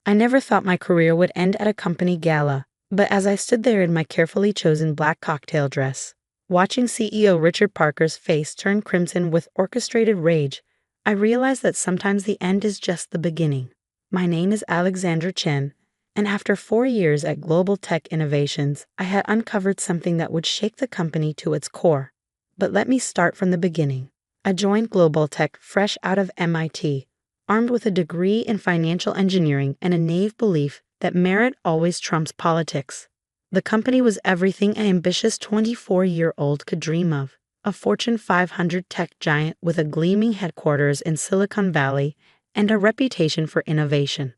I never thought my career would end at a company gala, but as I stood there in my carefully chosen black cocktail dress, watching CEO Richard Parker's face turn crimson with orchestrated rage, I realized that sometimes the end is just the beginning. My name is Alexandra Chen, and after 4 years at Global Tech Innovations, I had uncovered something that would shake the company to its core. But let me start from the beginning. I joined Global Tech fresh out of MIT, armed with a degree in financial engineering and a naive belief that merit always trumps politics. The company was everything an ambitious 24-year-old could dream of, a Fortune 500 tech giant with a gleaming headquarters in Silicon Valley and a reputation for innovation.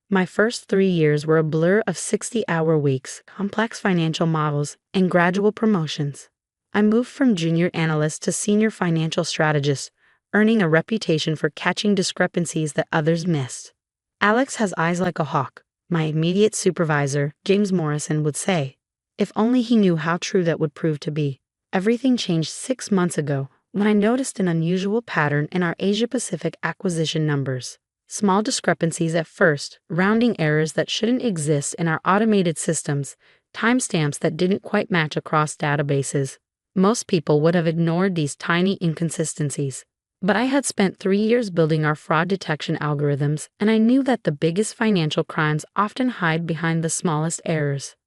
My first 3 years were a blur of 60-hour weeks, complex financial models, and gradual promotions. I moved from junior analyst to senior financial strategist, earning a reputation for catching discrepancies that others missed. Alex has eyes like a hawk, my immediate supervisor, James Morrison, would say. If only he knew how true that would prove to be. Everything changed 6 months ago when I noticed an unusual pattern in our Asia-Pacific acquisition numbers. Small discrepancies at first, rounding errors that shouldn't exist in our automated systems, timestamps that didn't quite match across databases. Most people would have ignored these tiny inconsistencies. But I had spent 3 years building our fraud detection algorithms, and I knew that the biggest financial crimes often hide behind the smallest errors.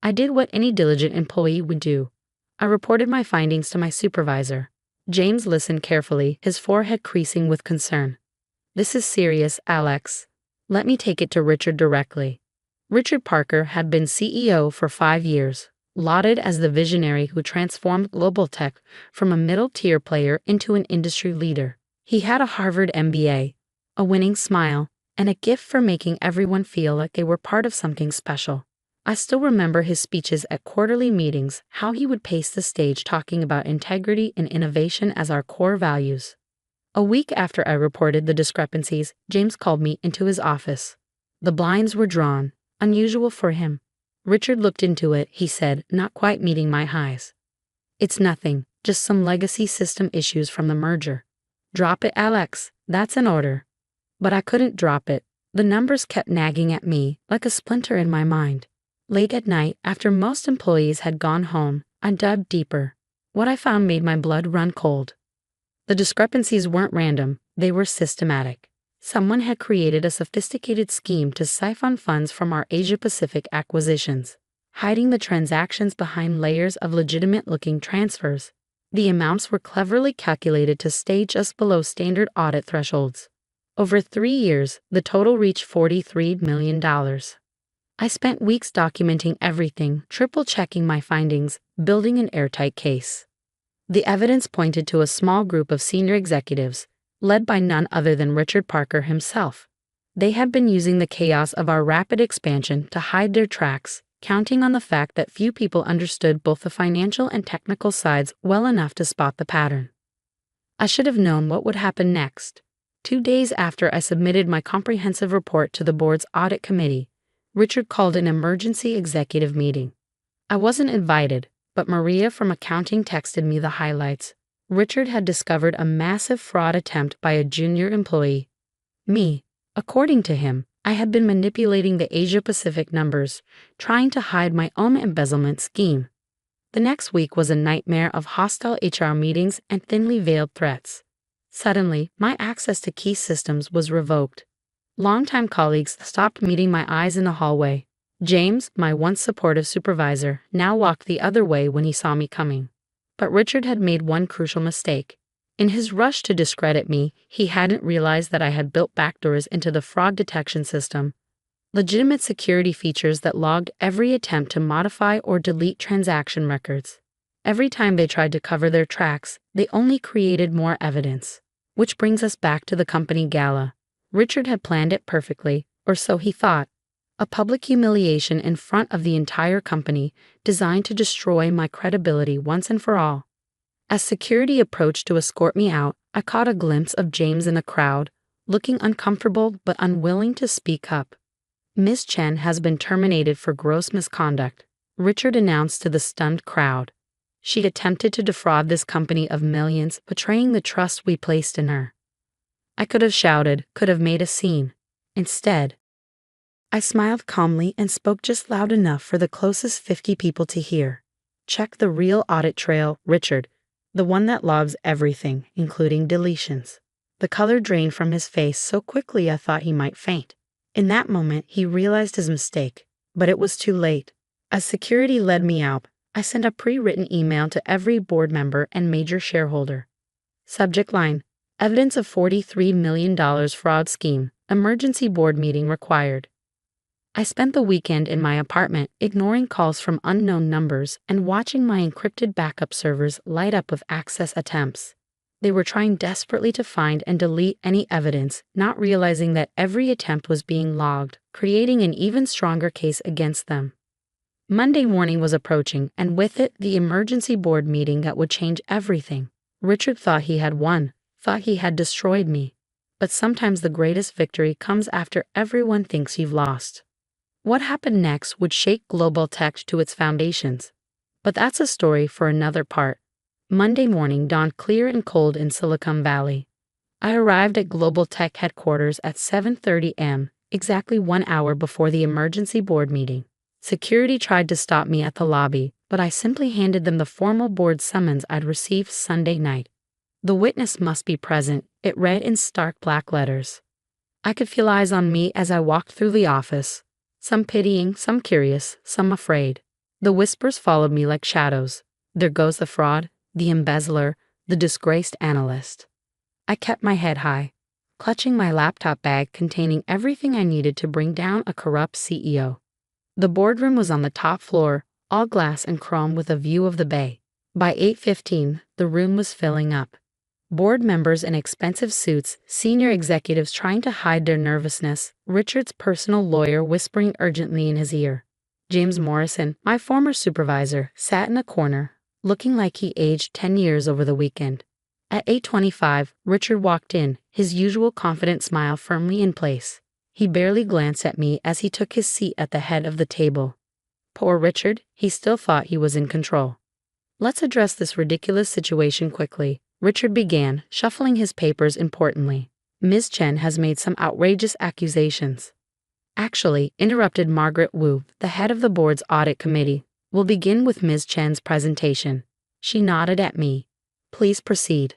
I did what any diligent employee would do. I reported my findings to my supervisor. James listened carefully, his forehead creasing with concern. "This is serious, Alex. Let me take it to Richard directly." Richard Parker had been CEO for 5 years, lauded as the visionary who transformed Global Tech from a middle-tier player into an industry leader. He had a Harvard MBA, a winning smile, and a gift for making everyone feel like they were part of something special. I still remember his speeches at quarterly meetings, how he would pace the stage talking about integrity and innovation as our core values. A week after I reported the discrepancies, James called me into his office. The blinds were drawn, unusual for him. Richard looked into it, he said, not quite meeting my highs. "It's nothing, just some legacy system issues from the merger." "Drop it, Alex, that's an order." But I couldn't drop it. The numbers kept nagging at me, like a splinter in my mind. Late at night, after most employees had gone home, I dug deeper. What I found made my blood run cold. The discrepancies weren't random, they were systematic. Someone had created a sophisticated scheme to siphon funds from our Asia-Pacific acquisitions, hiding the transactions behind layers of legitimate-looking transfers. The amounts were cleverly calculated to stay just below standard audit thresholds. Over 3 years, the total reached $43 million. I spent weeks documenting everything, triple-checking my findings, building an airtight case. The evidence pointed to a small group of senior executives, led by none other than Richard Parker himself. They had been using the chaos of our rapid expansion to hide their tracks, counting on the fact that few people understood both the financial and technical sides well enough to spot the pattern. I should have known what would happen next. 2 days after I submitted my comprehensive report to the board's audit committee, Richard called an emergency executive meeting. I wasn't invited, but Maria from accounting texted me the highlights. Richard had discovered a massive fraud attempt by a junior employee. Me. According to him, I had been manipulating the Asia-Pacific numbers, trying to hide my own embezzlement scheme. The next week was a nightmare of hostile HR meetings and thinly veiled threats. Suddenly, my access to key systems was revoked. Longtime colleagues stopped meeting my eyes in the hallway. James, my once supportive supervisor, now walked the other way when he saw me coming. But Richard had made one crucial mistake. In his rush to discredit me, he hadn't realized that I had built backdoors into the fraud detection system, legitimate security features that logged every attempt to modify or delete transaction records. Every time they tried to cover their tracks, they only created more evidence. Which brings us back to the company gala. Richard had planned it perfectly, or so he thought. A public humiliation in front of the entire company, designed to destroy my credibility once and for all. As security approached to escort me out, I caught a glimpse of James in the crowd, looking uncomfortable but unwilling to speak up. "Ms. Chen has been terminated for gross misconduct," Richard announced to the stunned crowd. "She'd attempted to defraud this company of millions, betraying the trust we placed in her." I could have shouted, could have made a scene. Instead, I smiled calmly and spoke just loud enough for the closest 50 people to hear. Check the real audit trail, Richard. The one that logs everything, including deletions. The color drained from his face so quickly I thought he might faint. In that moment, he realized his mistake. But it was too late. As security led me out, I sent a pre-written email to every board member and major shareholder. Subject line: Evidence of $43 million fraud scheme. Emergency board meeting required. I spent the weekend in my apartment, ignoring calls from unknown numbers and watching my encrypted backup servers light up with access attempts. They were trying desperately to find and delete any evidence, not realizing that every attempt was being logged, creating an even stronger case against them. Monday morning was approaching, and with it, the emergency board meeting that would change everything. Richard thought he had won, thought he had destroyed me. But sometimes the greatest victory comes after everyone thinks you've lost. What happened next would shake global tech to its foundations. But that's a story for another part. Monday morning dawned clear and cold in Silicon Valley. I arrived at Global Tech headquarters at 7:30 a.m., exactly 1 hour before the emergency board meeting. Security tried to stop me at the lobby, but I simply handed them the formal board summons I'd received Sunday night. The witness must be present, it read in stark black letters. I could feel eyes on me as I walked through the office. Some pitying, some curious, some afraid. The whispers followed me like shadows. There goes the fraud, the embezzler, the disgraced analyst. I kept my head high, clutching my laptop bag containing everything I needed to bring down a corrupt CEO. The boardroom was on the top floor, all glass and chrome with a view of the bay. By 8:15, the room was filling up. Board members in expensive suits, senior executives trying to hide their nervousness, Richard's personal lawyer whispering urgently in his ear. James Morrison, my former supervisor, sat in a corner, looking like he aged 10 years over the weekend. At 8:25, Richard walked in, his usual confident smile firmly in place. He barely glanced at me as he took his seat at the head of the table. Poor Richard, he still thought he was in control. Let's address this ridiculous situation quickly, Richard began, shuffling his papers importantly. Ms. Chen has made some outrageous accusations. Actually, interrupted Margaret Wu, the head of the board's audit committee. We'll begin with Ms. Chen's presentation. She nodded at me. Please proceed.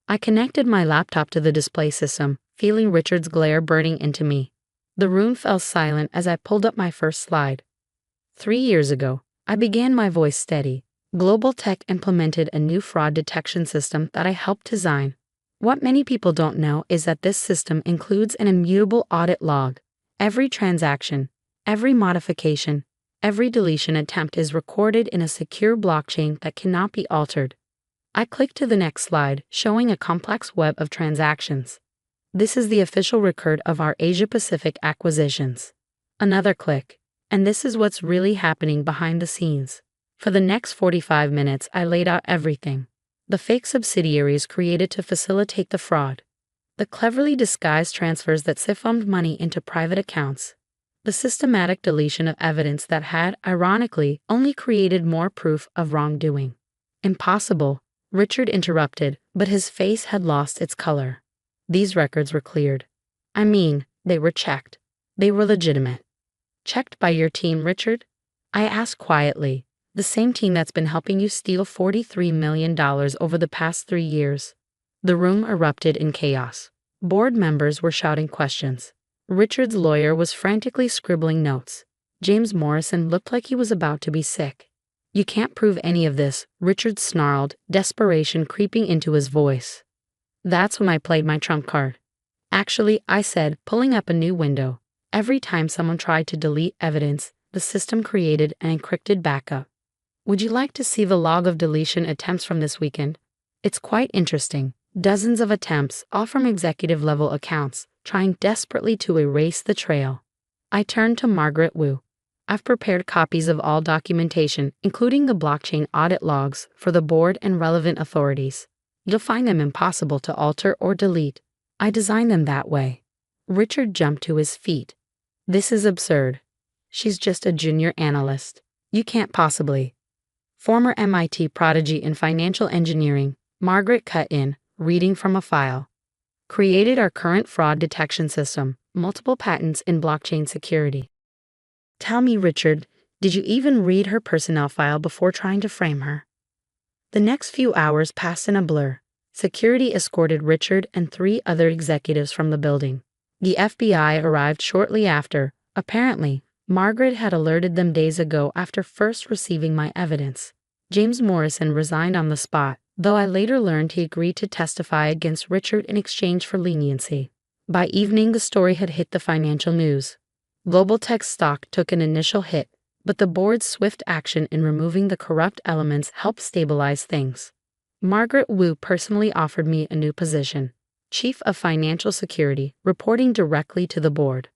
I connected my laptop to the display system, feeling Richard's glare burning into me. The room fell silent as I pulled up my first slide. 3 years ago, I began, my voice steady. Global Tech implemented a new fraud detection system that I helped design. What many people don't know is that this system includes an immutable audit log. Every transaction, every modification, every deletion attempt is recorded in a secure blockchain that cannot be altered. I clicked to the next slide, showing a complex web of transactions. This is the official record of our Asia-Pacific acquisitions. Another click, and this is what's really happening behind the scenes. For the next 45 minutes, I laid out everything. The fake subsidiaries created to facilitate the fraud. The cleverly disguised transfers that siphoned money into private accounts. The systematic deletion of evidence that had, ironically, only created more proof of wrongdoing. Impossible, Richard interrupted, but his face had lost its color. These records were cleared. I mean, they were checked. They were legitimate. Checked by your team, Richard? I asked quietly. The same team that's been helping you steal $43 million over the past 3 years. The room erupted in chaos. Board members were shouting questions. Richard's lawyer was frantically scribbling notes. James Morrison looked like he was about to be sick. You can't prove any of this, Richard snarled, desperation creeping into his voice. That's when I played my trump card. Actually, I said, pulling up a new window. Every time someone tried to delete evidence, the system created an encrypted backup. Would you like to see the log of deletion attempts from this weekend? It's quite interesting. Dozens of attempts, all from executive-level accounts, trying desperately to erase the trail. I turned to Margaret Wu. I've prepared copies of all documentation, including the blockchain audit logs, for the board and relevant authorities. You'll find them impossible to alter or delete. I designed them that way. Richard jumped to his feet. This is absurd. She's just a junior analyst. You can't possibly. Former MIT prodigy in financial engineering, Margaret cut in, reading from a file. Created our current fraud detection system, multiple patents in blockchain security. Tell me, Richard, did you even read her personnel file before trying to frame her? The next few hours passed in a blur. Security escorted Richard and 3 other executives from the building. The FBI arrived shortly after. Apparently, Margaret had alerted them days ago after first receiving my evidence. James Morrison resigned on the spot, though I later learned he agreed to testify against Richard in exchange for leniency. By evening, the story had hit the financial news. Global tech stock took an initial hit, but the board's swift action in removing the corrupt elements helped stabilize things. Margaret Wu personally offered me a new position, Chief of Financial Security, reporting directly to the board.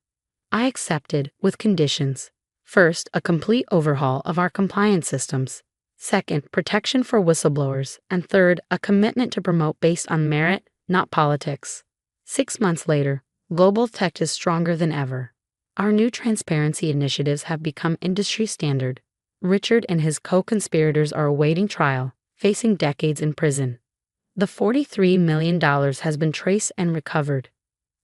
I accepted, with conditions. First, a complete overhaul of our compliance systems. Second, protection for whistleblowers. And third, a commitment to promote based on merit, not politics. 6 months later, global tech is stronger than ever. Our new transparency initiatives have become industry standard. Richard and his co-conspirators are awaiting trial, facing decades in prison. The $43 million has been traced and recovered.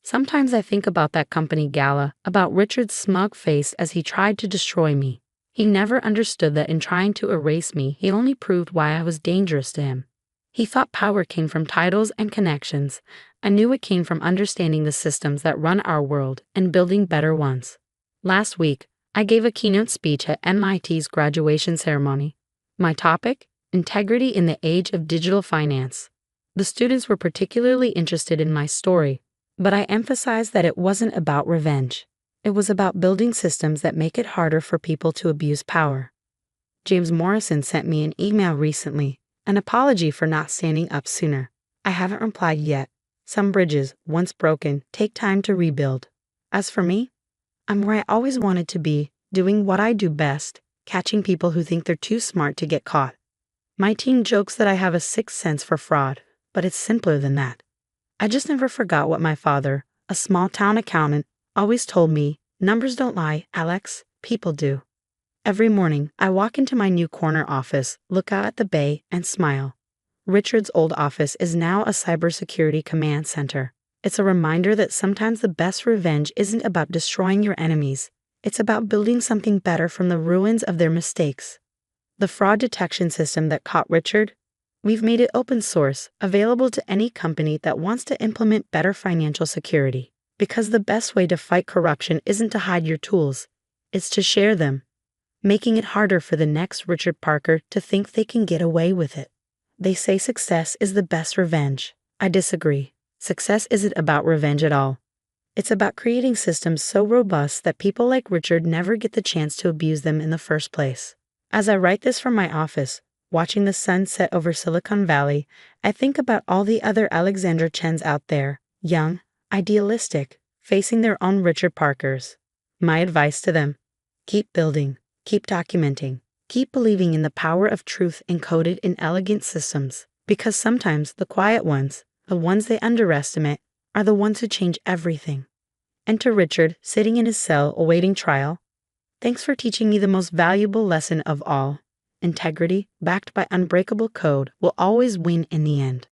Sometimes I think about that company gala, about Richard's smug face as he tried to destroy me. He never understood that in trying to erase me, he only proved why I was dangerous to him. He thought power came from titles and connections. I knew it came from understanding the systems that run our world and building better ones. Last week, I gave a keynote speech at MIT's graduation ceremony. My topic? Integrity in the Age of Digital Finance. The students were particularly interested in my story, but I emphasized that it wasn't about revenge. It was about building systems that make it harder for people to abuse power. James Morrison sent me an email recently, an apology for not standing up sooner. I haven't replied yet. Some bridges, once broken, take time to rebuild. As for me, I'm where I always wanted to be, doing what I do best, catching people who think they're too smart to get caught. My team jokes that I have a sixth sense for fraud, but it's simpler than that. I just never forgot what my father, a small-town accountant, always told me: numbers don't lie, Alex, people do. Every morning, I walk into my new corner office, look out at the bay, and smile. Richard's old office is now a cybersecurity command center. It's a reminder that sometimes the best revenge isn't about destroying your enemies. It's about building something better from the ruins of their mistakes. The fraud detection system that caught Richard? We've made it open source, available to any company that wants to implement better financial security. Because the best way to fight corruption isn't to hide your tools, it's to share them, making it harder for the next Richard Parker to think they can get away with it. They say success is the best revenge. I disagree. Success isn't about revenge at all. It's about creating systems so robust that people like Richard never get the chance to abuse them in the first place. As I write this from my office, watching the sun set over Silicon Valley, I think about all the other Alexandra Chens out there, young, idealistic, facing their own Richard Parkers. My advice to them: keep building, keep documenting, keep believing in the power of truth encoded in elegant systems, because sometimes the quiet ones, the ones they underestimate, are the ones who change everything. And to Richard, sitting in his cell awaiting trial, thanks for teaching me the most valuable lesson of all. Integrity, backed by unbreakable code, will always win in the end.